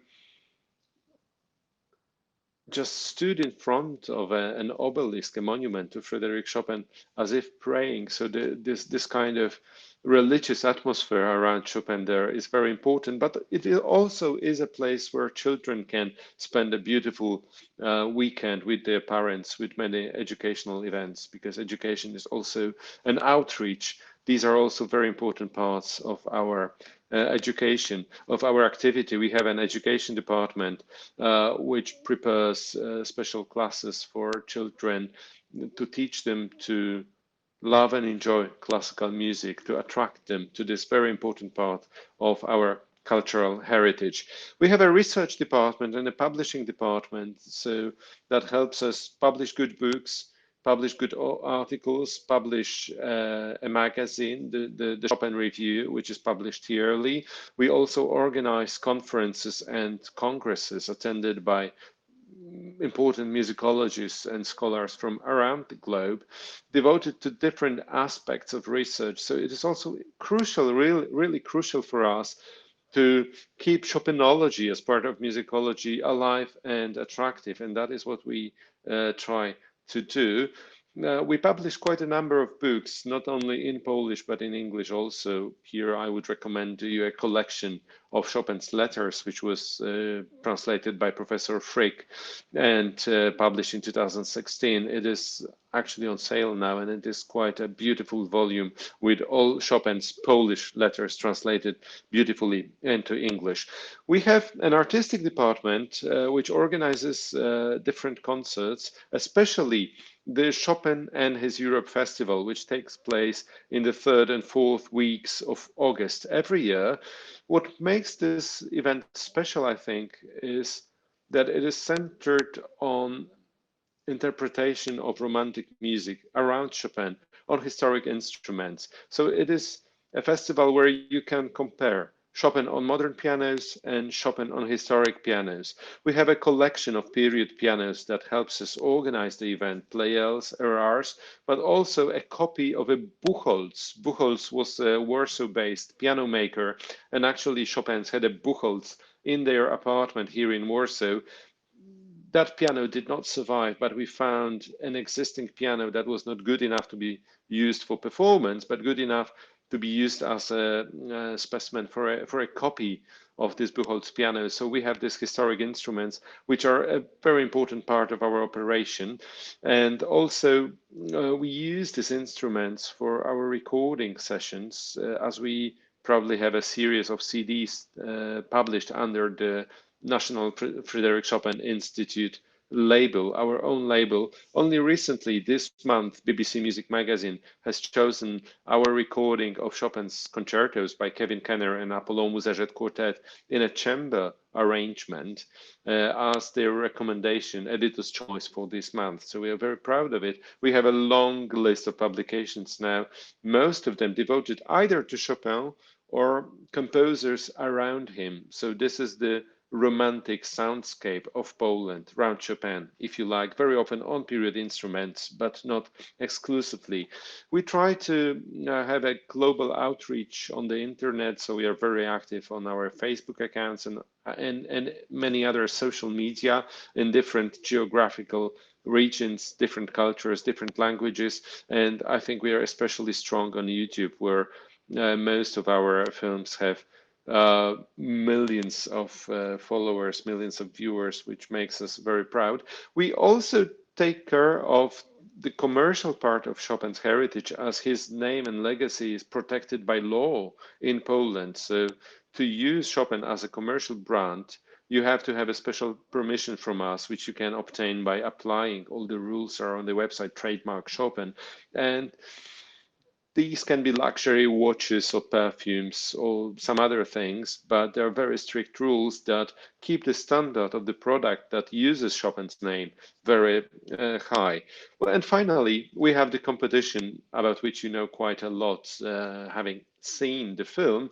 just stood in front of an obelisk, a monument to Fryderyk Chopin, as if praying. So this kind of religious atmosphere around Chopin there is very important, but it also is a place where children can spend a beautiful weekend with their parents, with many educational events, because education is also an outreach. These are also very important parts of our education, of our activity. We have an education department which prepares special classes for children to teach them to love and enjoy classical music, to attract them to this very important part of our cultural heritage. We have a research department and a publishing department, so that helps us publish good books, publish good articles, publish a magazine, the Chopin Review, which is published yearly. We also organize conferences and congresses attended by important musicologists and scholars from around the globe, devoted to different aspects of research. So it is also crucial, really crucial for us to keep Chopinology as part of musicology alive and attractive, and that is what we try to do. We publish quite a number of books, not only in Polish, but in English also. Here I would recommend to you a collection of Chopin's letters, which was translated by Professor Frick and published in 2016. It is actually on sale now, and it is quite a beautiful volume with all Chopin's Polish letters translated beautifully into English. We have an artistic department which organizes different concerts, especially the Chopin and His Europe Festival, which takes place in the 3rd and 4th weeks of August every year. What makes this event special, I think, is that it is centered on interpretation of romantic music around Chopin on historic instruments. So it is a festival where you can compare Chopin on modern pianos and Chopin on historic pianos. We have a collection of period pianos that helps us organize the event, Pleyels, RRs, but also a copy of a Buchholz. Buchholz was a Warsaw-based piano maker, and actually Chopin's had a Buchholz in their apartment here in Warsaw. That piano did not survive, but we found an existing piano that was not good enough to be used for performance, but good enough to be used as a specimen for a copy of this Buchholz piano. So we have these historic instruments, which are a very important part of our operation. And also we use these instruments for our recording sessions, as we probably have a series of CDs published under the National Fryderyk Chopin Instytut label, our own label. Only recently, this month, BBC Music Magazine has chosen our recording of Chopin's concertos by Kevin Kenner and Apollon Musajet Quartet in a chamber arrangement as their recommendation, editor's choice for this month. So we are very proud of it. We have a long list of publications now, most of them devoted either to Chopin or composers around him. So this is the romantic soundscape of Poland around Chopin, if you like, very often on period instruments, but not exclusively. We try to have a global outreach on the internet, so we are very active on our Facebook accounts and many other social media in different geographical regions, different cultures, different languages, and I think we are especially strong on YouTube, where most of our films have millions of followers, millions of viewers, which makes us very proud. We also take care of the commercial part of Chopin's heritage, as his name and legacy is protected by law in Poland. So to use Chopin as a commercial brand, you have to have a special permission from us, which you can obtain by applying. All the rules are on the website, trademark Chopin. And these can be luxury watches or perfumes or some other things, but there are very strict rules that keep the standard of the product that uses Chopin's name very high. Well, and finally, we have the competition, about which you know quite a lot, having seen the film.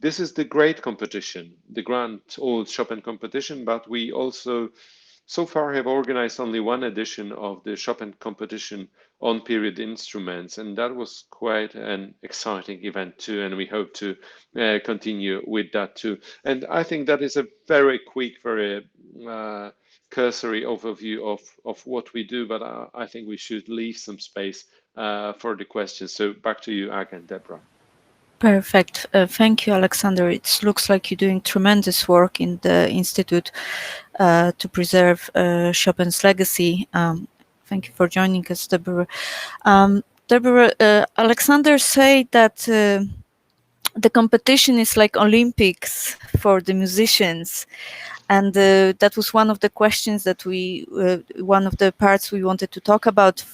This is the great competition, the Grand Old Chopin competition, but we also so far have organized only one edition of the Chopin competition on period instruments, and that was quite an exciting event too, and we hope to continue with that too. And I think that is a very quick, very cursory overview of what we do, but I think we should leave some space for the questions. So back to you again, Deborah. Perfect. Thank you, Aleksander. It looks like you're doing tremendous work in the Institute to preserve Chopin's legacy. Thank you for joining us, Deborah. Deborah, Aleksander said that the competition is like Olympics for the musicians. And that was one of the questions that one of the parts we wanted to talk about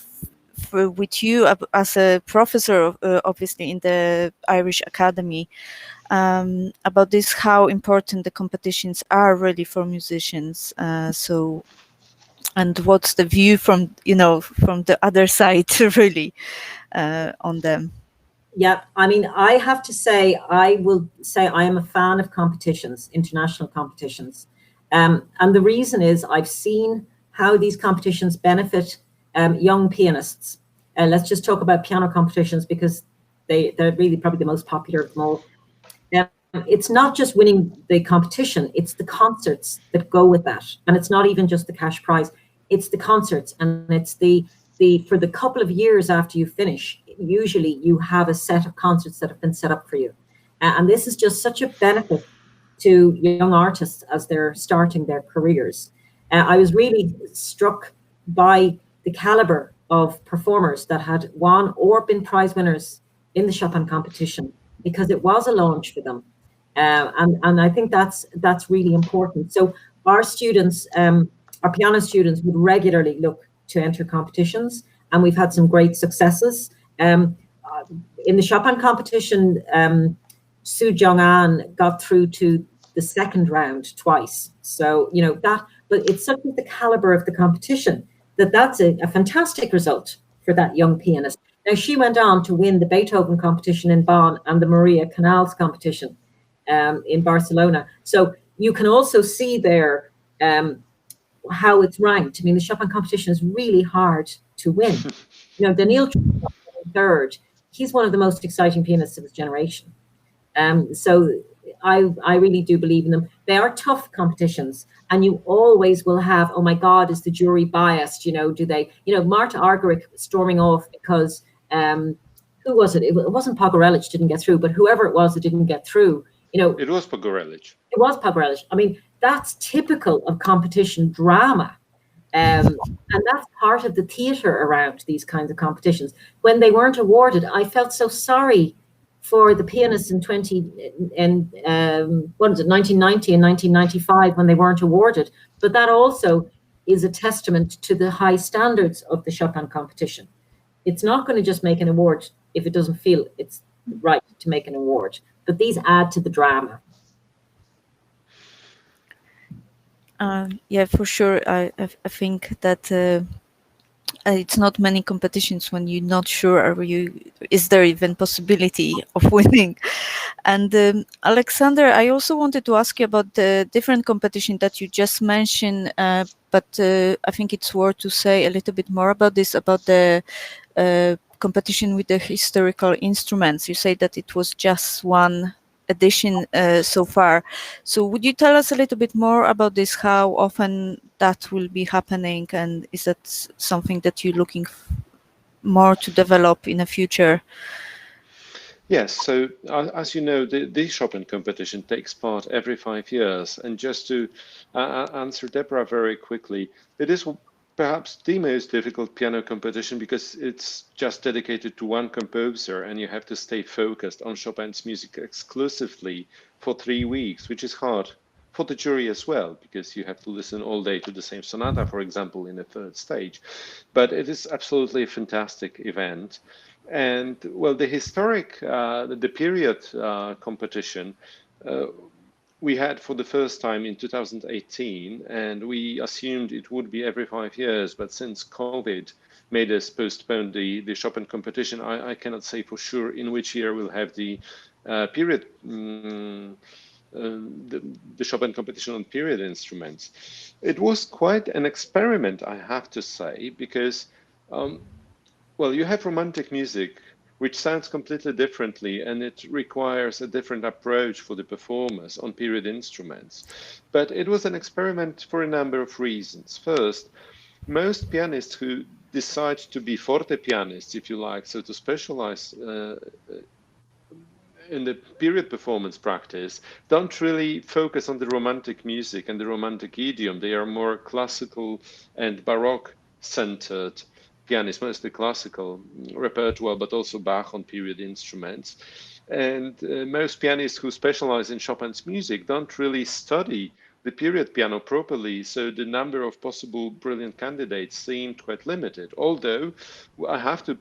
with you as a professor, obviously in the Irish Academy, about this, how important the competitions are really for musicians. And what's the view from the other side really on them? Yeah, I mean, I have to say, I will say I am a fan of competitions, international competitions. And the reason is I've seen how these competitions benefit young pianists. Let's just talk about piano competitions because they're really probably the most popular of them all. It's not just winning the competition, it's the concerts that go with that. And it's not even just the cash prize, it's the concerts. And it's for the couple of years after you finish, usually you have a set of concerts that have been set up for you. And this is just such a benefit to young artists as they're starting their careers. I was really struck by the caliber of performers that had won or been prize winners in the Chopin competition, because it was a launch for them. And I think that's really important. So our students, our piano students, would regularly look to enter competitions, and we've had some great successes. In the Chopin competition, Su Jong-an got through to the second round twice. So, but it's such the caliber of the competition that's a fantastic result for that young pianist. Now, she went on to win the Beethoven competition in Bonn and the Maria Canals competition in Barcelona. So you can also see there how it's ranked. I mean, the Chopin competition is really hard to win. Daniil third, he's one of the most exciting pianists of his generation. So I really do believe in them. They are tough competitions, and you always will have, oh my God, is the jury biased? Do they, Marta Argerich storming off because, who was it? It wasn't Pogorelic didn't get through, but whoever it was that didn't get through, It was Pogorelic. It was Pogorelic. I mean, that's typical of competition drama. And that's part of the theatre around these kinds of competitions. When they weren't awarded, I felt so sorry for the pianists in 1990 and 1995 when they weren't awarded. But that also is a testament to the high standards of the Chopin competition. It's not going to just make an award if it doesn't feel it's right to make an award. But these add to the drama. Yeah, for sure. I think that it's not many competitions when you're not sure is there even possibility of winning. And Aleksander, I also wanted to ask you about the different competition that you just mentioned, but I think it's worth to say a little bit more about this, about the competition with the historical instruments. You say that it was just one edition so far. So would you tell us a little bit more about this, how often that will be happening, and is that something that you're looking more to develop in the future? Yes, so as you know, the Chopin competition takes part every 5 years. And just to answer Deborah very quickly, it is perhaps the most difficult piano competition because it's just dedicated to one composer and you have to stay focused on Chopin's music exclusively for 3 weeks, which is hard for the jury as well, because you have to listen all day to the same sonata, for example, in the third stage. But it is absolutely a fantastic event. And well, the historic, the period competition, we had for the first time in 2018, and we assumed it would be every 5 years. But since COVID made us postpone the Chopin competition, I cannot say for sure in which year we'll have the period. The Chopin competition on period instruments. It was quite an experiment, I have to say, because, well, you have romantic music, which sounds completely differently, and it requires a different approach for the performers on period instruments. But it was an experiment for a number of reasons. First, most pianists who decide to be forte pianists, if you like, so to specialize in the period performance practice, don't really focus on the romantic music and the romantic idiom. They are more classical and Baroque centered pianists, mostly classical repertoire, but also Bach on period instruments. And most pianists who specialize in Chopin's music don't really study the period piano properly, so the number of possible brilliant candidates seemed quite limited. Although I have to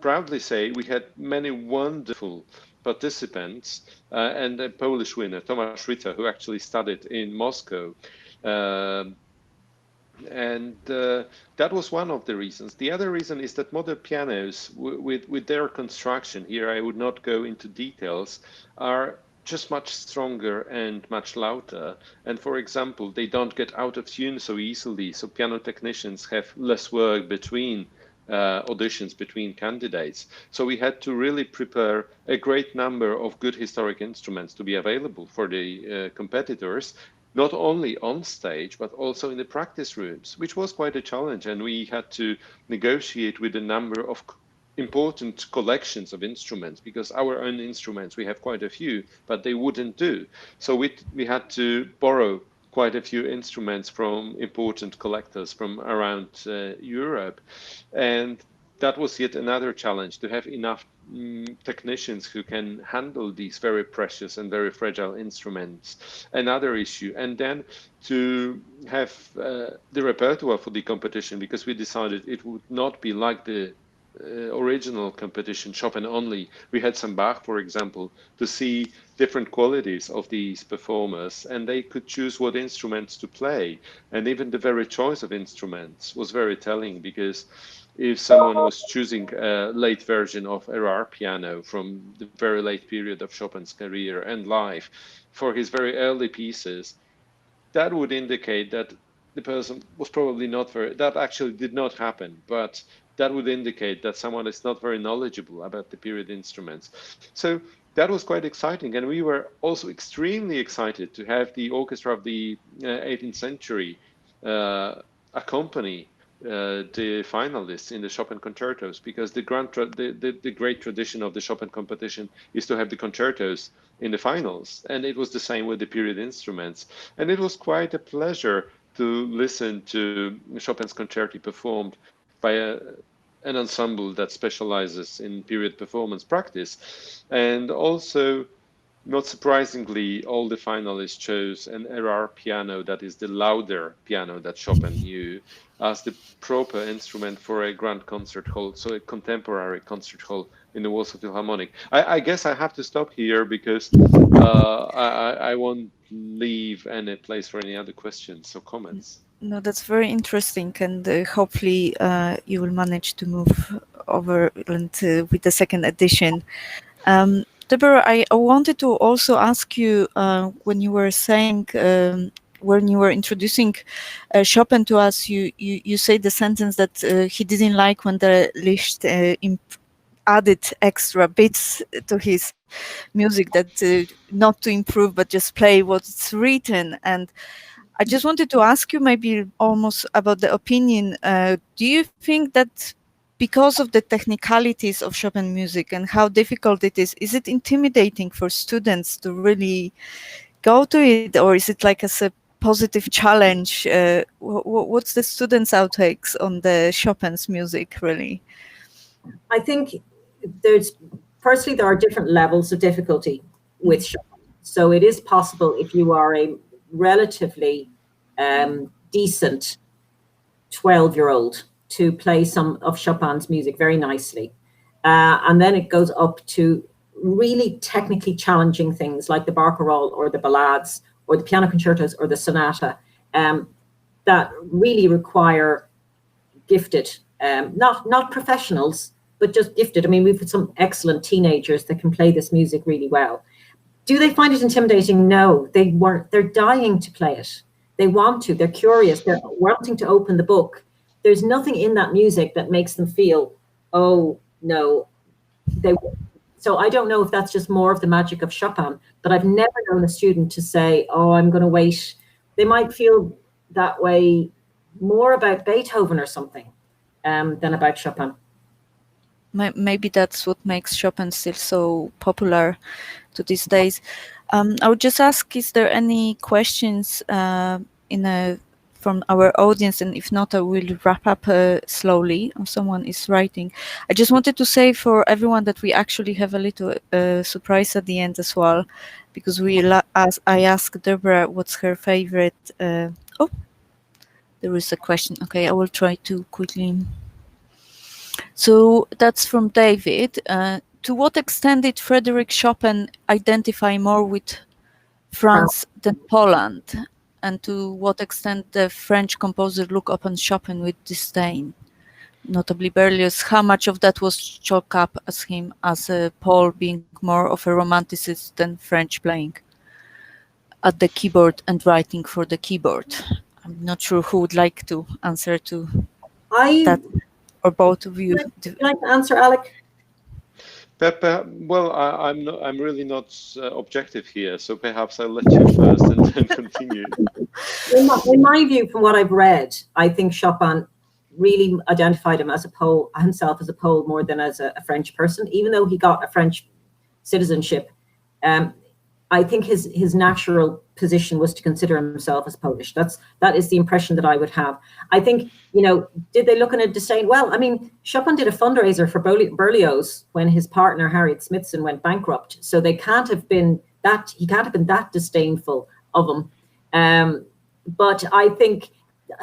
proudly say we had many wonderful participants and a Polish winner, Tomasz Ritter, who actually studied in Moscow. That was one of the reasons. The other reason is that modern pianos, with their construction, here I would not go into details, are just much stronger and much louder. And for example, they don't get out of tune so easily. So piano technicians have less work between auditions between candidates. So we had to really prepare a great number of good historic instruments to be available for the competitors, not only on stage, but also in the practice rooms, which was quite a challenge. And we had to negotiate with a number of important collections of instruments, because our own instruments, we have quite a few, but they wouldn't do. So we had to borrow quite a few instruments from important collectors from around Europe. And that was yet another challenge, to have enough technicians who can handle these very precious and very fragile instruments. Another issue. And then to have the repertoire for the competition, because we decided it would not be like the original competition, Chopin only. We had some Bach, for example, to see different qualities of these performers, and they could choose what instruments to play. And even the very choice of instruments was very telling, because if someone was choosing a late version of Erard piano from the very late period of Chopin's career and life for his very early pieces, that would indicate that the person was probably not very, that actually did not happen, but that would indicate that someone is not very knowledgeable about the period instruments. So that was quite exciting. And we were also extremely excited to have the orchestra of the 18th century accompany the finalists in the Chopin concertos, because the great tradition of the Chopin competition is to have the concertos in the finals. And it was the same with the period instruments. And it was quite a pleasure to listen to Chopin's concerti performed by an ensemble that specializes in period performance practice. And also, not surprisingly, all the finalists chose an Erard piano, that is the louder piano that Chopin knew, as the proper instrument for a grand concert hall, so a contemporary concert hall in the Warsaw Philharmonic. I guess I have to stop here, because I won't leave any place for any other questions or comments. No, that's very interesting, and hopefully you will manage to move over and with the second edition. Deborah, I wanted to also ask you, when you were saying, when you were introducing Chopin to us, you say the sentence that he didn't like when the Liszt added extra bits to his music, that not to improve, but just play what's written. And I just wanted to ask you maybe almost about the opinion. Do you think that because of the technicalities of Chopin music and how difficult it is it intimidating for students to really go to it? Or is it like as a positive challenge. What's the students' outtakes on the Chopin's music, really? I think firstly, there are different levels of difficulty with Chopin. So it is possible if you are a relatively decent 12-year-old to play some of Chopin's music very nicely. And then it goes up to really technically challenging things like the barcarolle or the ballades or the piano concertos or the sonata that really require gifted, not professionals, but just gifted. I mean, we've got some excellent teenagers that can play this music really well. Do they find it intimidating? No, they weren't. They're dying to play it. They want to. They're curious. They're wanting to open the book. There's nothing in that music that makes them feel, oh no. So I don't know if that's just more of the magic of Chopin, but I've never known a student to say, oh, I'm going to wait. They might feel that way more about Beethoven or something than about Chopin. Maybe that's what makes Chopin still so popular to these days. I would just ask, is there any questions from our audience? And if not, I will wrap up slowly. Someone is writing. I just wanted to say for everyone that we actually have a little surprise at the end as well, because I asked Deborah what's her favorite. Oh, there is a question. Okay, I will try to quickly. So that's from David. To what extent did Fryderyk Chopin identify more with France than Poland? And to what extent the French composer look upon Chopin with disdain? Notably Berlioz, how much of that was chalked up as him as Paul being more of a romanticist than French playing at the keyboard and writing for the keyboard? I'm not sure who would like to answer to that. Or both of you. Would you like to answer, Alec? Well, I'm really not objective here, so perhaps I'll let you first and then continue. In my view, from what I've read, I think Chopin really identified himself as a Pole more than as a French person, even though he got a French citizenship. I think his natural position was to consider himself as Polish. That is the impression that I would have. I think, did they look in a disdain? Well, I mean, Chopin did a fundraiser for Berlioz when his partner Harriet Smithson went bankrupt. So he can't have been that disdainful of him. But I think,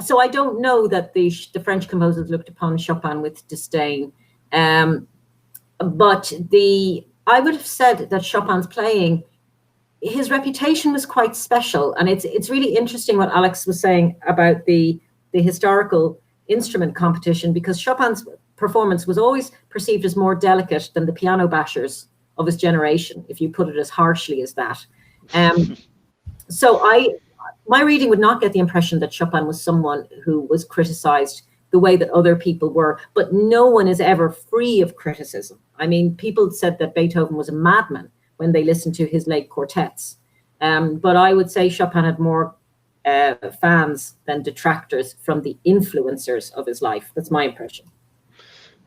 so I don't know that the French composers looked upon Chopin with disdain. But I would have said that Chopin's playing, his reputation was quite special, and it's really interesting what Alex was saying about the historical instrument competition, because Chopin's performance was always perceived as more delicate than the piano bashers of his generation, if you put it as harshly as that. So my reading would not get the impression that Chopin was someone who was criticized the way that other people were, but no one is ever free of criticism. I mean, people said that Beethoven was a madman when they listened to his late quartets. But I would say Chopin had more fans than detractors from the influencers of his life. That's my impression.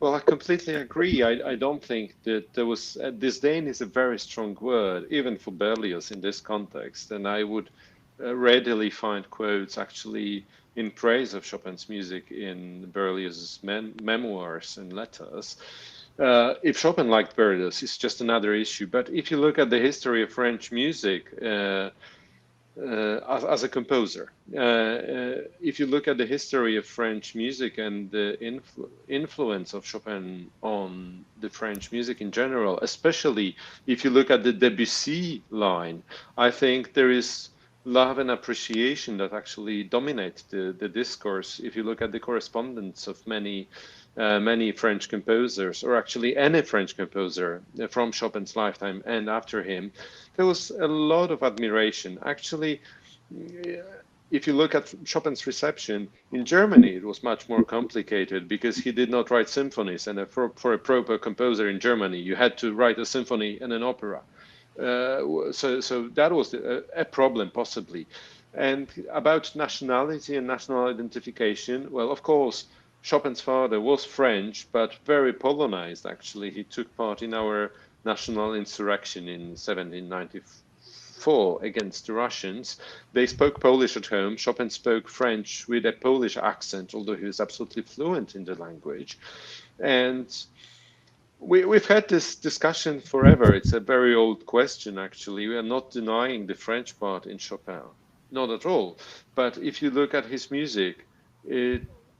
Well, I completely agree. I don't think that there was disdain is a very strong word, even for Berlioz in this context. And I would readily find quotes actually in praise of Chopin's music in Berlioz's memoirs and letters. If Chopin liked Berlioz, it's just another issue. But if you look at the history of French music as a composer, if you look at the history of French music and the influence of Chopin on the French music in general, especially if you look at the Debussy line, I think there is love and appreciation that actually dominate the discourse. If you look at the correspondence of many French composers, or actually any French composer from Chopin's lifetime and after him, there was a lot of admiration. Actually, if you look at Chopin's reception in Germany, it was much more complicated because he did not write symphonies, and for a proper composer in Germany, you had to write a symphony and an opera. So that was a problem, possibly. And about nationality and national identification, well, of course, Chopin's father was French, but very Polonized, actually. He took part in our national insurrection in 1794 1944 against the Russians. They spoke Polish at home. Chopin spoke French with a Polish accent, although he was absolutely fluent in the language. And we've had this discussion forever. It's a very old question, actually. We are not denying the French part in Chopin, not at all. But if you look at his music,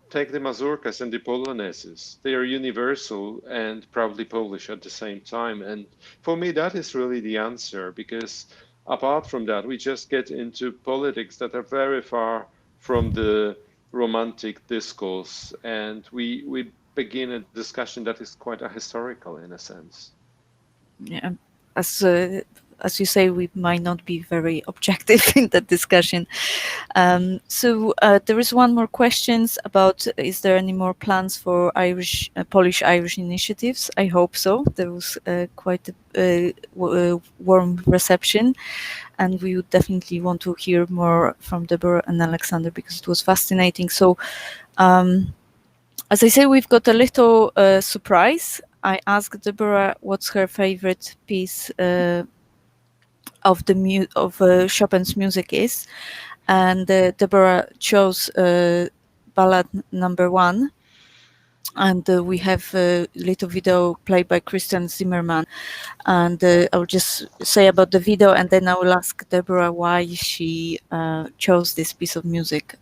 take the mazurkas and the polonaises. They are universal and proudly Polish at the same time. And for me, that is really the answer, because apart from that, we just get into politics that are very far from the romantic discourse, and we begin a discussion that is quite a historical in a sense. Yeah, as you say, we might not be very objective in that discussion. So there is one more questions about: is there any more plans for Irish, Polish-Irish initiatives? I hope so. There was quite a warm reception, and we would definitely want to hear more from Deborah and Aleksander, because it was fascinating. So. As I say, we've got a little surprise. I asked Deborah what's her favorite piece of Chopin's music is, and Deborah chose ballad number 1. And we have a little video played by Christian Zimmerman. And I'll just say about the video, and then I will ask Deborah why she chose this piece of music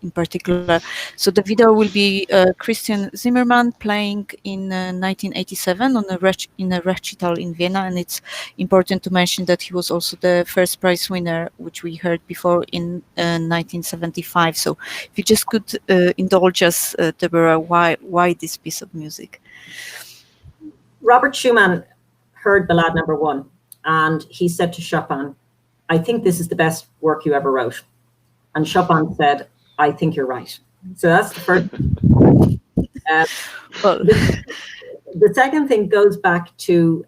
in particular. So the video will be Christian Zimmerman playing in 1987 in a recital in Vienna, and it's important to mention that he was also the first prize winner, which we heard before, in 1975. So if you just could indulge us, Deborah, why this piece of music? Robert Schumann heard ballad number 1, and he said to Chopin, "I think this is the best work you ever wrote." And Chopin said, "I think you're right." So that's the first. The second thing goes back to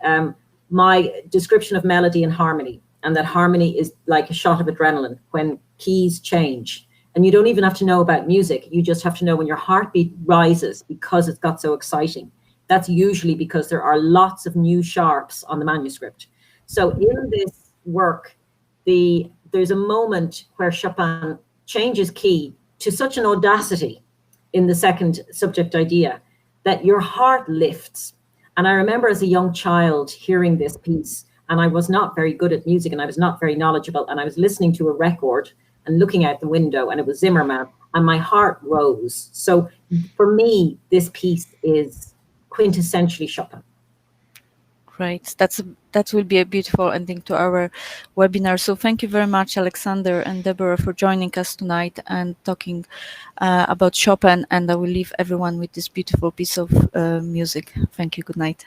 my description of melody and harmony, and that harmony is like a shot of adrenaline when keys change. And you don't even have to know about music. You just have to know when your heartbeat rises because it's got so exciting. That's usually because there are lots of new sharps on the manuscript. So in this work, there's a moment where Chopin changes key to such an audacity in the second subject idea that your heart lifts. And I remember as a young child hearing this piece, and I was not very good at music and I was not very knowledgeable, and I was listening to a record and looking out the window, and it was Zimmerman, and my heart rose. So for me, this piece is quintessentially Chopin. Great. That will be a beautiful ending to our webinar. So thank you very much, Aleksander and Deborah, for joining us tonight and talking about Chopin. And I will leave everyone with this beautiful piece of music. Thank you. Good night.